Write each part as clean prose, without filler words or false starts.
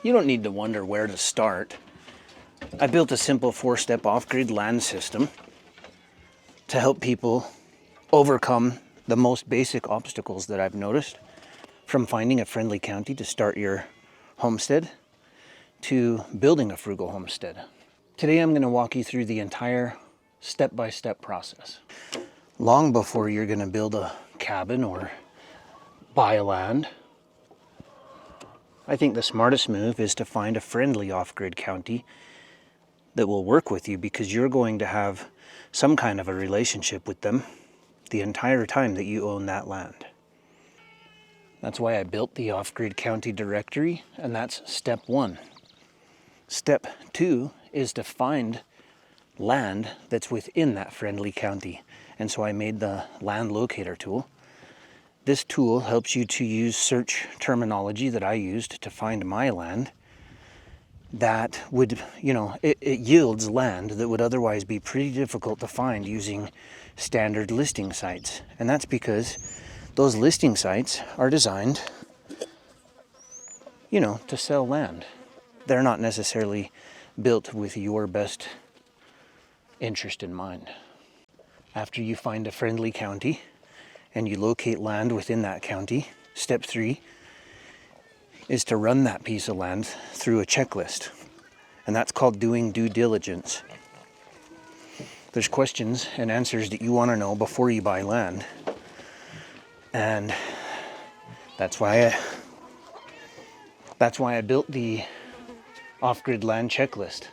you don't need to wonder where to start. I built a simple 4-step off-grid land system to help people overcome the most basic obstacles that I've noticed, from finding a friendly county to start your homestead to building a frugal homestead. Today I'm going to walk you through the entire step-by-step process. Long before you're going to build a cabin or buy land, I think the smartest move is to find a friendly off-grid county that will work with you, because you're going to have some kind of a relationship with them the entire time that you own that land. That's why I built the off-grid county directory, and that's step 1. Step 2 is to find land that's within that friendly county. And so I made the Land Locator tool. This tool helps you to use search terminology that I used to find my land that would, it yields land that would otherwise be pretty difficult to find using standard listing sites. And that's because those listing sites are designed, to sell land. They're not necessarily built with your best interest in mind. After you find a friendly county and you locate land within that county, step 3 is to run that piece of land through a checklist. And that's called doing due diligence. There's questions and answers that you want to know before you buy land. And that's why I built the off-grid land checklist.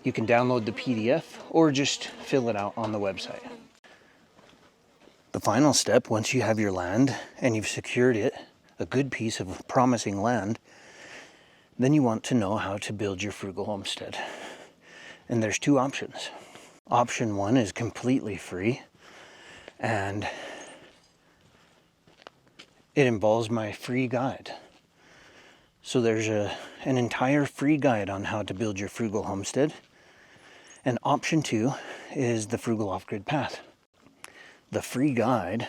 You can download the PDF or just fill it out on the website. The final step, once you have your land and you've secured it, a good piece of promising land, then you want to know how to build your frugal homestead. And there's 2 options. Option 1 is completely free, and it involves my free guide. So there's an entire free guide on how to build your frugal homestead. And option 2 is the Frugal Off-Grid Path. The free guide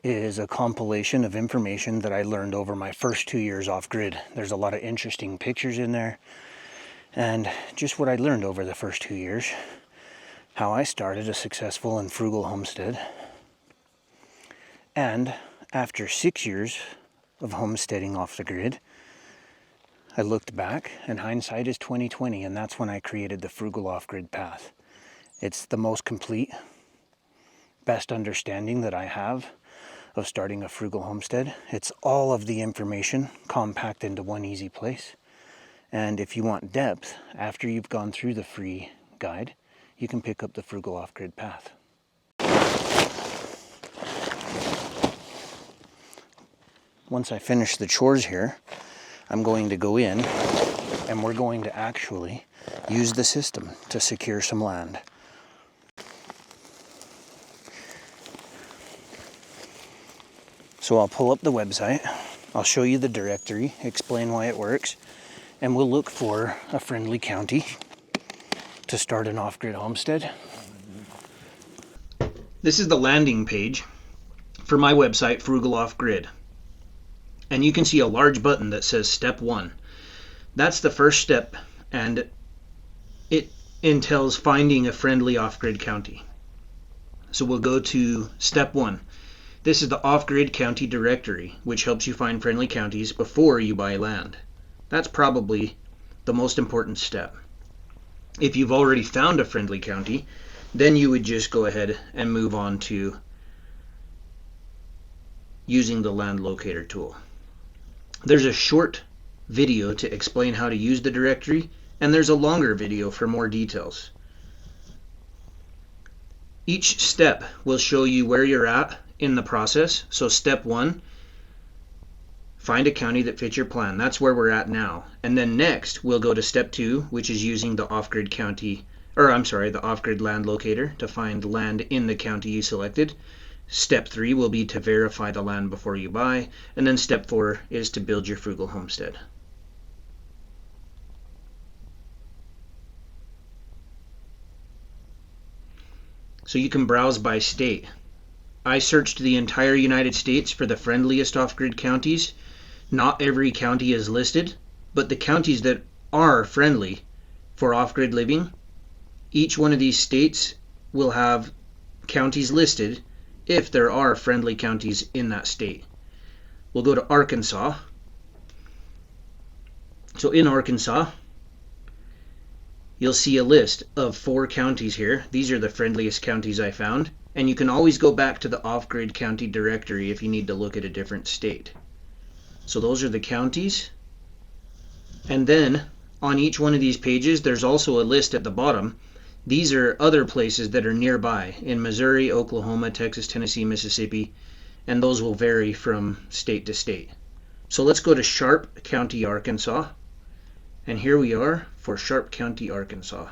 is a compilation of information that I learned over my first 2 years off-grid. There's a lot of interesting pictures in there, and just what I learned over the first 2 years, how I started a successful and frugal homestead. And after 6 years of homesteading off the grid, I looked back, and hindsight is 20/20, and that's when I created the Frugal Off-Grid Path. It's the most complete, best understanding that I have of starting a frugal homestead. It's all of the information compact into one easy place. And if you want depth, after you've gone through the free guide, you can pick up the Frugal Off-Grid Path. Once I finish the chores here, I'm going to go in and we're going to actually use the system to secure some land. So I'll pull up the website, I'll show you the directory, explain why it works, and we'll look for a friendly county to start an off-grid homestead. This is the landing page for my website, Frugal Off-Grid. And you can see a large button that says step 1. That's the first step, and it entails finding a friendly off-grid county. So we'll go to step 1. This is the off-grid county directory, which helps you find friendly counties before you buy land. That's probably the most important step. If you've already found a friendly county, then you would just go ahead and move on to using the Land Locator tool. There's a short video to explain how to use the directory, and there's a longer video for more details. Each step will show you where you're at in the process. So step 1, find a county that fits your plan. That's where we're at now. And then next we'll go to step 2, which is using the off-grid the off-grid land locator to find land in the county you selected. Step 3 will be to verify the land before you buy, and then step 4 is to build your frugal homestead. So you can browse by state. I searched the entire United States for the friendliest off-grid counties. Not every county is listed, But the counties that are friendly for off-grid living, each one of these states will have counties listed if there are friendly counties in that state. We'll go to Arkansas. So in Arkansas, you'll see a list of 4 counties here. These are the friendliest counties I found. And you can always go back to the off-grid county directory if you need to look at a different state. So those are the counties. And then on each one of these pages, there's also a list at the bottom. These are other places that are nearby in Missouri, Oklahoma, Texas, Tennessee, Mississippi, and those will vary from state to state. So let's go to Sharp County, Arkansas. And here we are for Sharp County, Arkansas.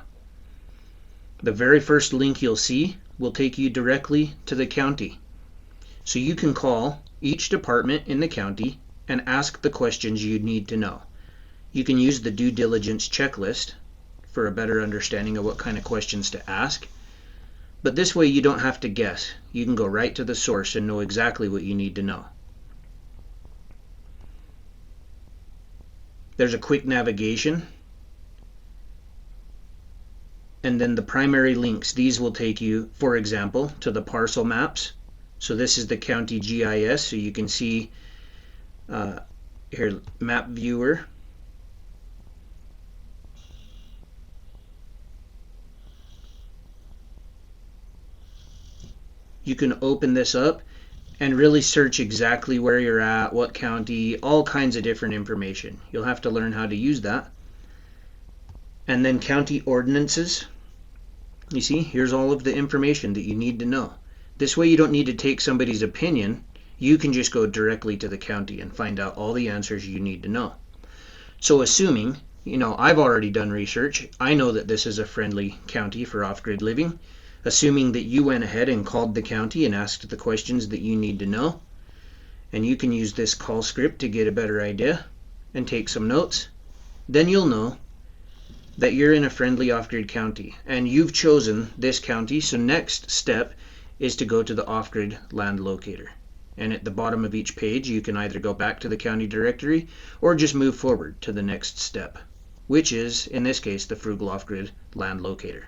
The very first link you'll see will take you directly to the county. So you can call each department in the county and ask the questions you need to know. You can use the due diligence checklist for a better understanding of what kind of questions to ask. But this way you don't have to guess. You can go right to the source and know exactly what you need to know. There's a quick navigation. And then the primary links. These will take you, for example, to the parcel maps. So this is the county GIS. So you can see here, map viewer. You can open this up and really search exactly where you're at, what county, all kinds of different information. You'll have to learn how to use that. And then county ordinances. You see, here's all of the information that you need to know. This way you don't need to take somebody's opinion. You can just go directly to the county and find out all the answers you need to know. So assuming, I've already done research. I know that this is a friendly county for off-grid living. Assuming that you went ahead and called the county and asked the questions that you need to know. And you can use this call script to get a better idea and take some notes. Then you'll know that you're in a friendly off-grid county and you've chosen this county. So next step is to go to the off-grid land locator. And at the bottom of each page, you can either go back to the county directory or just move forward to the next step, which is, in this case, the Frugal Off-Grid Land Locator.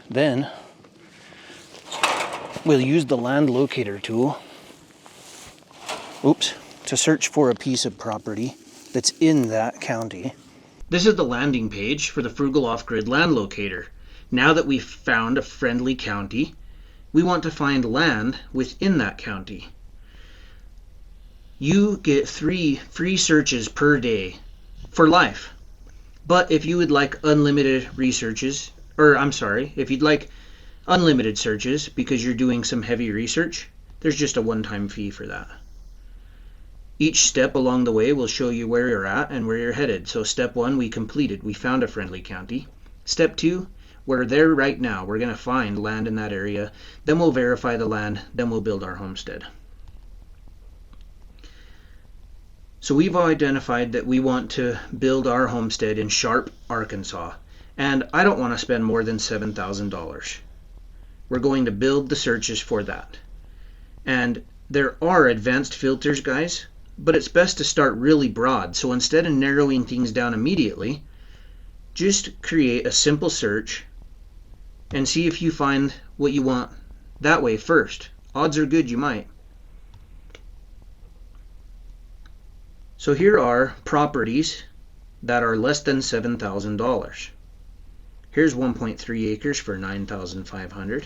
Then we'll use the Land Locator tool to search for a piece of property that's in that county. This is the landing page for the Frugal Off-Grid Land Locator. Now that we've found a friendly county, we want to find land within that county. You get 3 free searches per day for life. But if you would like unlimited if you'd like unlimited searches because you're doing some heavy research, there's just a one-time fee for that. Each step along the way will show you where you're at and where you're headed. So step 1, we completed. We found a friendly county. Step 2, we're there right now. We're going to find land in that area. Then we'll verify the land. Then we'll build our homestead. So we've identified that we want to build our homestead in Sharp, Arkansas. And I don't want to spend more than $7,000. We're going to build the searches for that. And there are advanced filters, guys, but it's best to start really broad. So instead of narrowing things down immediately, just create a simple search and see if you find what you want that way first. Odds are good you might. So here are properties that are less than $7,000. Here's 1.3 acres for $9,500.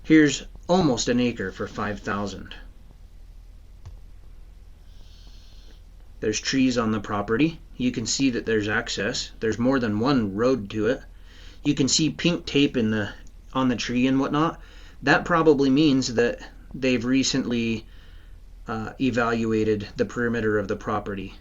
Here's almost an acre for $5,000. There's trees on the property. You can see that there's access. There's more than one road to it. You can see pink tape on the tree and whatnot. That probably means that they've recently evaluated the perimeter of the property.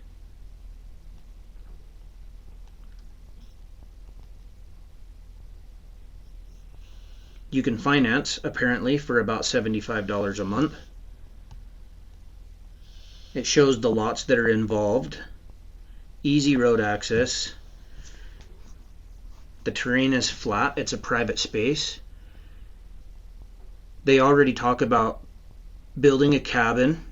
You can finance, apparently, for about $75 a month. It shows the lots that are involved. Easy road access. The terrain is flat. It's a private space. they already talk about building a cabin.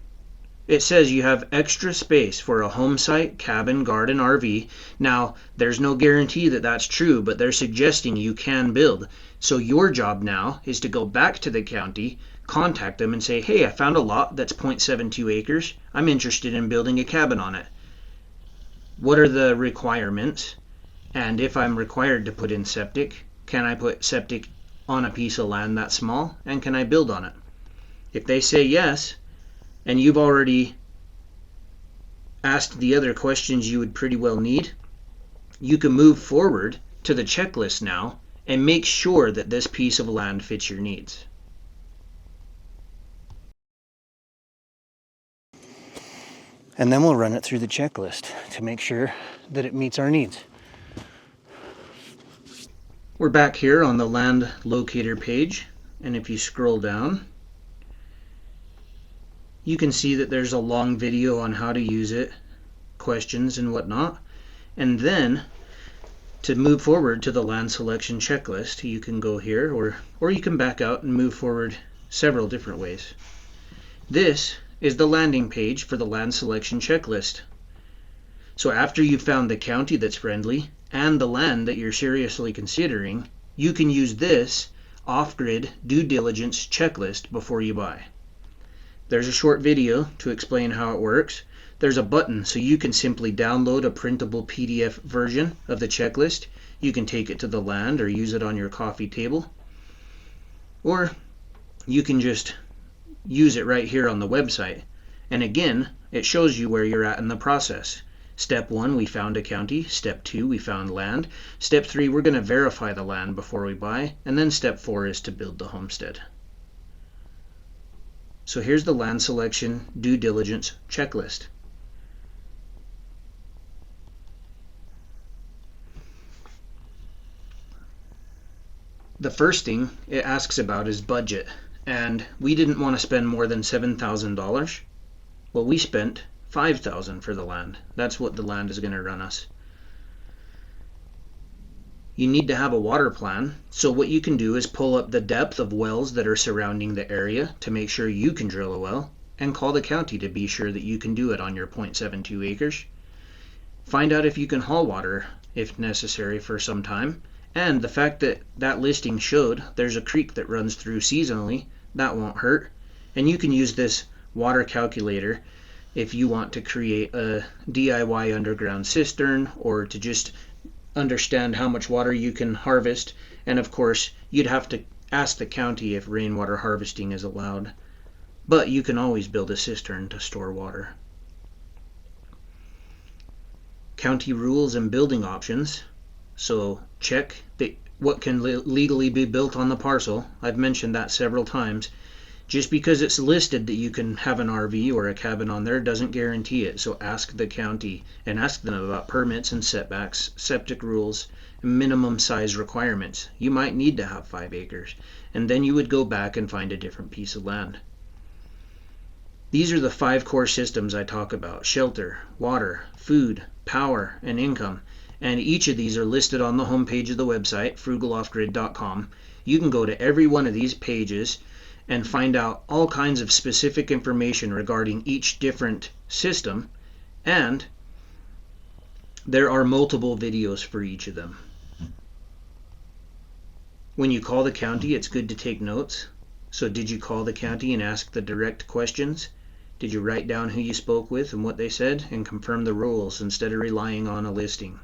It says you have extra space for a home site, cabin, garden, RV. Now, there's no guarantee that that's true, but they're suggesting you can build. So your job now is to go back to the county, contact them and say, hey, I found a lot that's 0.72 acres. I'm interested in building a cabin on it. What are the requirements? And if I'm required to put in septic, can I put septic on a piece of land that small? And can I build on it? If they say yes, and you've already asked the other questions you would pretty well need, you can move forward to the checklist now and make sure that this piece of land fits your needs. And then we'll run it through the checklist to make sure that it meets our needs. We're back here on the Land Locator page, and if you scroll down, you can see that there's a long video on how to use it, questions and whatnot. And then to move forward to the land selection checklist, you can go here, or you can back out and move forward several different ways. This is the landing page for the land selection checklist. So after you've found the county that's friendly and the land that you're seriously considering, you can use this off-grid due diligence checklist before you buy. There's a short video to explain how it works. There's a button so you can simply download a printable PDF version of the checklist. You can take it to the land or use it on your coffee table. Or you can just use it right here on the website. And again, it shows you where you're at in the process. Step 1, we found a county. Step 2, we found land. Step 3, we're going to verify the land before we buy. And then step 4 is to build the homestead. So here's the land selection due diligence checklist. The first thing it asks about is budget, and we didn't want to spend more than $7,000. Well, we spent $5,000 for the land. That's what the land is going to run us. You need to have a water plan, so what you can do is pull up the depth of wells that are surrounding the area to make sure you can drill a well, and call the county to be sure that you can do it on your 0.72 acres. Find out if you can haul water if necessary for some time, and the fact that that listing showed there's a creek that runs through seasonally, that won't hurt. And you can use this water calculator if you want to create a DIY underground cistern, or to just understand how much water you can harvest. And of course, you'd have to ask the county if rainwater harvesting is allowed. But you can always build a cistern to store water. County rules and building options. So check what can legally be built on the parcel. I've mentioned that several times. Just because it's listed that you can have an RV or a cabin on there doesn't guarantee it. So ask the county and ask them about permits and setbacks, septic rules, and minimum size requirements. You might need to have 5 acres, and then you would go back and find a different piece of land. These are the 5 core systems I talk about: shelter, water, food, power, and income. And each of these are listed on the homepage of the website, frugaloffgrid.com. You can go to every one of these pages and find out all kinds of specific information regarding each different system, and there are multiple videos for each of them. When you call the county, it's good to take notes. So did you call the county and ask the direct questions? Did you write down who you spoke with and what they said, and confirm the rules instead of relying on a listing?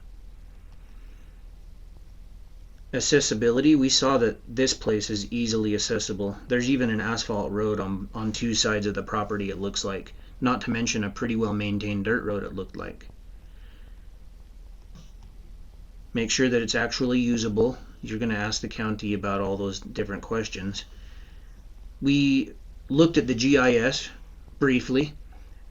Accessibility, we saw that this place is easily accessible. There's even an asphalt road on 2 sides of the property, it looks like. Not to mention a pretty well maintained dirt road, it looked like. Make sure that it's actually usable. You're going to ask the county about all those different questions. We looked at the GIS briefly.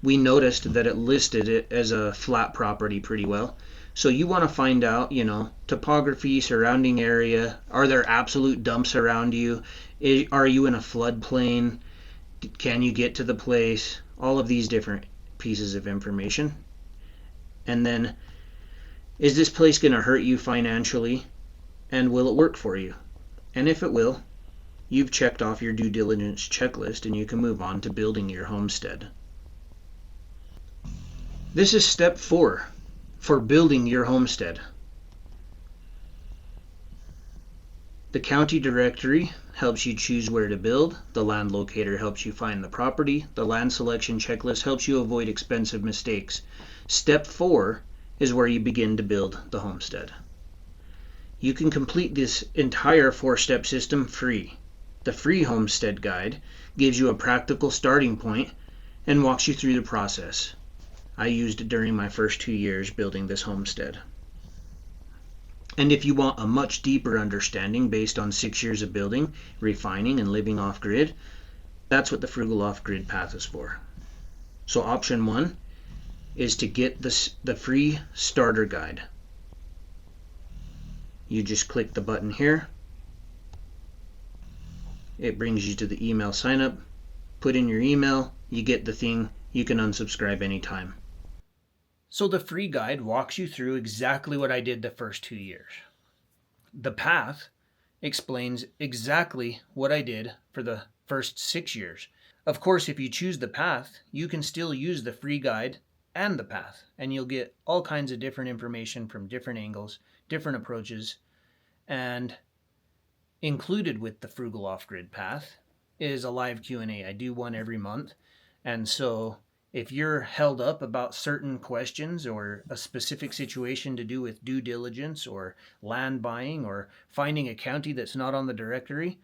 We noticed that it listed it as a flat property pretty well. So you want to find out, topography, surrounding area. Are there absolute dumps around you? Are you in a floodplain? Can you get to the place? All of these different pieces of information. And then, is this place going to hurt you financially? And will it work for you? And if it will, you've checked off your due diligence checklist and you can move on to building your homestead. This is step 4 for building your homestead. The county directory helps you choose where to build. The land locator helps you find the property. The land selection checklist helps you avoid expensive mistakes. Step 4 is where you begin to build the homestead. You can complete this entire 4-step system free. The free homestead guide gives you a practical starting point and walks you through the process. I used it during my first 2 years building this homestead. And if you want a much deeper understanding based on 6 years of building, refining, and living off-grid, that's what the Frugal Off-Grid Path is for. So option 1 is to get the free starter guide. You just click the button here. It brings you to the email sign up. Put in your email, you get the thing, you can unsubscribe anytime. So the free guide walks you through exactly what I did the first 2 years. The path explains exactly what I did for the first 6 years. Of course, if you choose the path, you can still use the free guide and the path, and you'll get all kinds of different information from different angles, different approaches, and included with the Frugal Off-Grid Path is a live Q&A. I do one every month, and so if you're held up about certain questions or a specific situation to do with due diligence or land buying or finding a county that's not on the directory,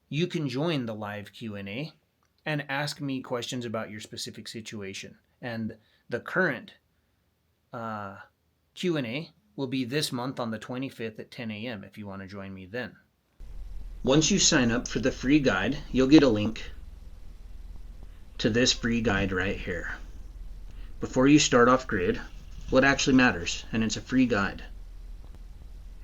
you can join the live Q&A and ask me questions about your specific situation. And the current Q&A will be this month on the 25th at 10 a.m. if you want to join me then. Once you sign up for the free guide, you'll get a link to this free guide right here. Before you start off grid, what actually matters, and it's a free guide.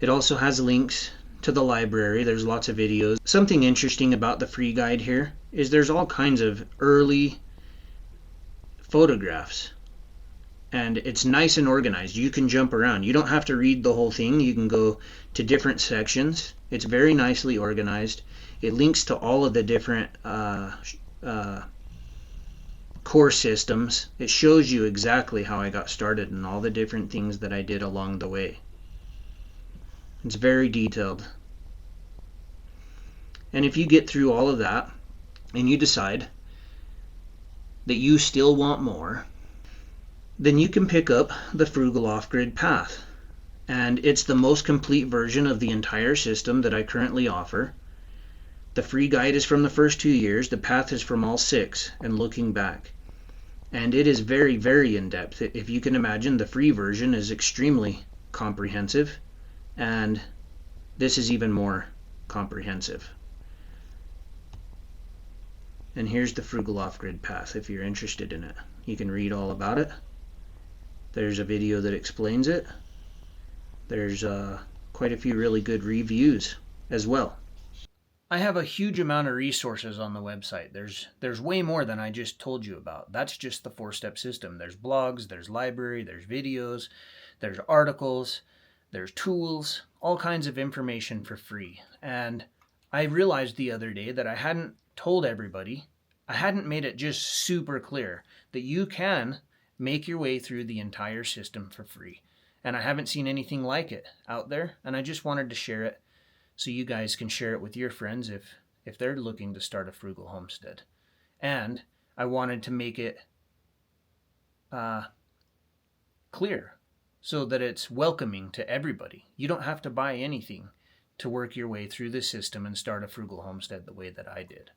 It also has links to the library. There's lots of videos. Something interesting about the free guide here is there's all kinds of early photographs, and it's nice and organized. You can jump around. You don't have to read the whole thing. You can go to different sections. It's very nicely organized. It links to all of the different core systems. It shows you exactly how I got started and all the different things that I did along the way. It's very detailed. And if you get through all of that and you decide that you still want more, then you can pick up the Frugal Off-Grid Path. And it's the most complete version of the entire system that I currently offer. The free guide is from the first 2 years. The path is from all 6 and looking back. And it is very, very in-depth. If you can imagine, the free version is extremely comprehensive, and this is even more comprehensive. And here's the Frugal Off-Grid Path if you're interested in it. You can read all about it. There's a video that explains it. There's quite a few really good reviews as well. I have a huge amount of resources on the website. There's way more than I just told you about. That's just the 4-step system. There's blogs, there's library, there's videos, there's articles, there's tools, all kinds of information for free. And I realized the other day that I hadn't told everybody, I hadn't made it just super clear that you can make your way through the entire system for free. And I haven't seen anything like it out there, and I just wanted to share it so you guys can share it with your friends if they're looking to start a frugal homestead. And I wanted to make it clear so that it's welcoming to everybody. You don't have to buy anything to work your way through the system and start a frugal homestead the way that I did.